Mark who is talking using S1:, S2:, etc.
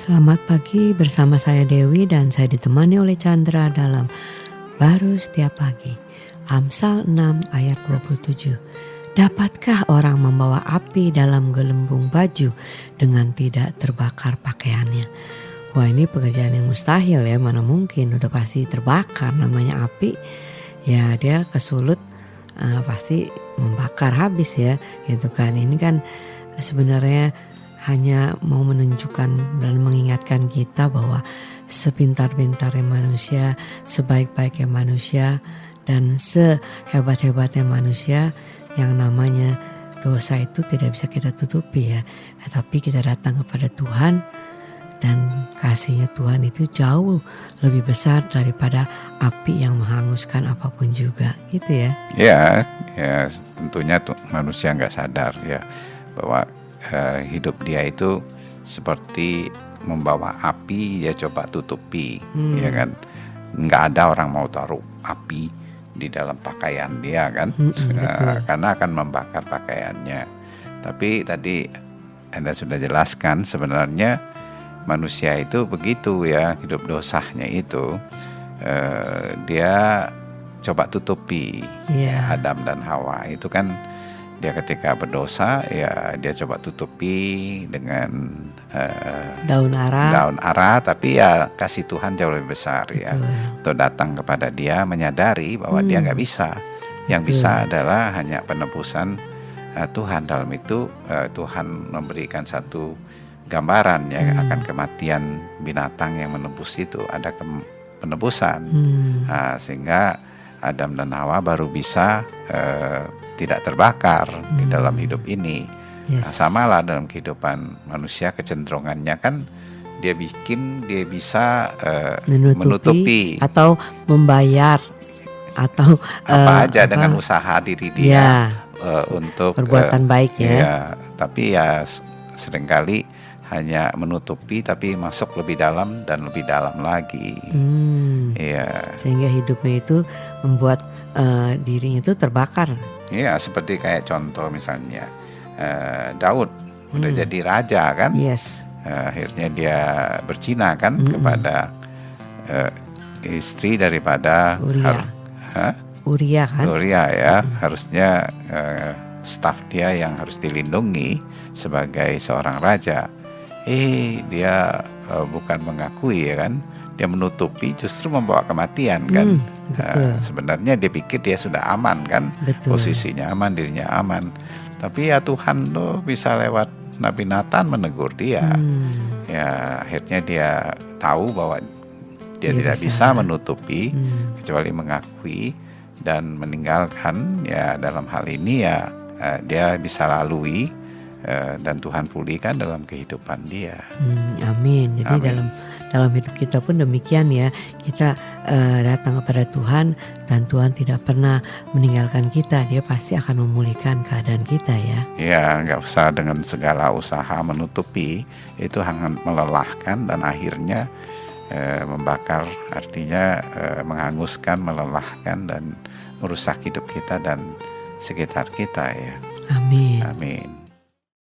S1: Selamat pagi, bersama saya Dewi dan saya ditemani oleh Chandra dalam Baru Setiap Pagi. Amsal 6 ayat 27. Dapatkah orang membawa api dalam gelembung baju dengan tidak terbakar pakaiannya? Wah, ini pekerjaan yang mustahil ya, mana mungkin, udah pasti terbakar, namanya api. Ya dia kesulut pasti membakar habis ya gitu kan. Ini kan sebenarnya hanya mau menunjukkan dan mengingatkan kita bahwa sepintar-pintarnya manusia, sebaik-baiknya manusia, dan sehebat-hebatnya manusia, yang namanya dosa itu tidak bisa kita tutupi ya. Tapi kita datang kepada Tuhan, dan kasihnya Tuhan itu jauh lebih besar daripada api yang menghanguskan apapun juga, gitu ya.
S2: Ya tentunya manusia nggak sadar ya bahwa hidup dia itu seperti membawa api, ya coba tutupi, ya kan? Nggak ada orang mau taruh api di dalam pakaian dia kan, karena akan membakar pakaiannya. Tapi tadi Anda sudah jelaskan sebenarnya manusia itu begitu ya, hidup dosanya itu dia coba tutupi. Adam dan Hawa itu kan dia ketika berdosa ya dia coba tutupi dengan
S1: daun ara,
S2: tapi ya kasih Tuhan jauh lebih besar. Betul. Ya untuk datang kepada dia, menyadari bahwa dia nggak bisa. Yang bisa adalah hanya penebusan Tuhan. Dalam itu Tuhan memberikan satu gambaran yang akan kematian binatang yang menebus itu, ada penebusan. Sehingga Adam dan Hawa baru bisa tidak terbakar di dalam hidup ini. Samalah dalam kehidupan manusia, kecenderungannya kan dia bisa menutupi
S1: atau membayar atau
S2: apa aja dengan usaha diri dia untuk
S1: perbuatan baik
S2: ya. Tapi ya seringkali hanya menutupi, tapi masuk lebih dalam dan lebih dalam lagi.
S1: Sehingga hidupnya itu membuat dirinya itu terbakar.
S2: Iya, seperti kayak contoh misalnya Daud udah jadi raja kan. Akhirnya dia berzina kan kepada istri daripada Uria kan. Uria ya, harusnya staf dia yang harus dilindungi sebagai seorang raja. Dia bukan mengakui ya kan, dia menutupi, justru membawa kematian kan. Sebenarnya dia pikir dia sudah aman kan, posisinya aman, dirinya aman. Tapi ya Tuhan tuh bisa lewat Nabi Nathan menegur dia. Ya akhirnya dia tahu bahwa dia tidak bisa menutupi kecuali mengakui dan meninggalkan. Ya dalam hal ini ya dia bisa lalui dan Tuhan pulihkan dalam kehidupan dia.
S1: Amin. Jadi dalam hidup kita pun demikian ya. Kita datang kepada Tuhan dan Tuhan tidak pernah meninggalkan kita. Dia pasti akan memulihkan keadaan kita ya.
S2: Ya, nggak usah dengan segala usaha menutupi, itu sangat melelahkan dan akhirnya membakar, artinya menghanguskan, melelahkan dan merusak hidup kita dan sekitar kita ya.
S1: Amin.
S2: Amin.